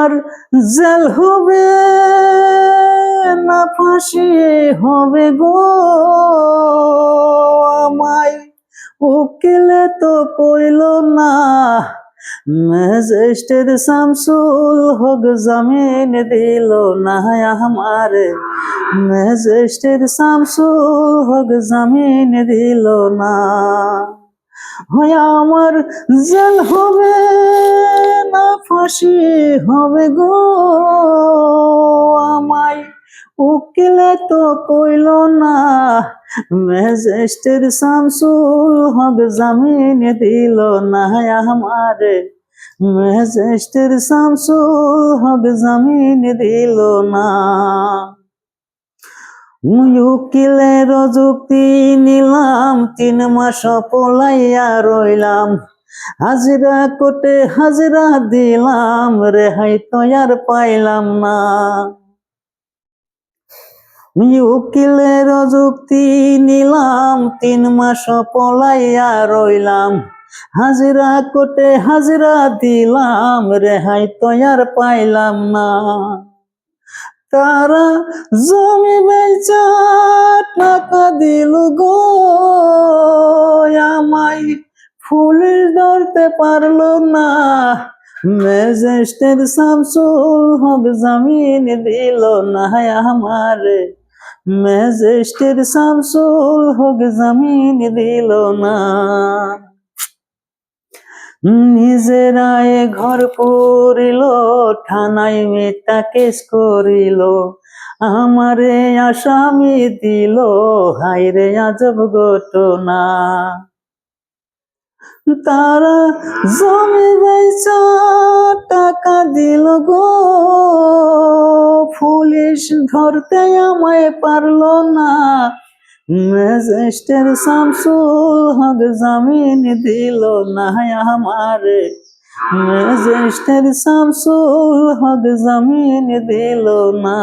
আমার জেল হবে না ফাঁসি হবে গো, আমায় উকিলে তো কইল না। ম্যাজিস্ট্রেট শামসুল হক জামিন দিল না আমারে, ম্যাজিস্ট্রেট শামসুল হক জামিন দিল না। হয় আমার জেল হবে না ফাঁসি হবে গো, আমায় উকিলে তো কইল না। ম্যাজিস্ট্রেট শামসুল হক জামিন দিল না আমারে, ম্যাজিস্ট্রেট শামসুল হক জামিন দিল না। উকিলের যুক্তি নিলাম, 3 মাস পলাইয়া রইলাম। হাজিরা কোটে হাজিরা দিলাম, রেহাই তো আর পাইলাম না। উকিলের যুক্তি নিলাম, 3 মাস পলাইয়া রইলাম। হাজিরা কোটে হাজিরা দিলাম, রেহাই তো আর পাইলাম না। তারা জমি বেচা টাকা দিল গো, আমায় পুলিশ ধরতে পারলো না। ম্যাজিস্ট্রেট শামসুল হক জামিন দিল না আমারে, ম্যাজিস্ট্রেট শামসুল হক জামিন দিল না। নিজেরায় ঘর পুরিল, থানায় মিথ্যা কেস করিল, আমারে আসামি দিল, হায়রে আজব ঘটনা। তারা জমি বেচা টাকা দিল গো, পুলিশ ধরতে আমায় পারলো না। ম্যাজিস্ট্রেট শামসুল হক জামিন দিল না আমারে, ম্যাজিস্ট্রেট শামসুল হক জামিন দিল না।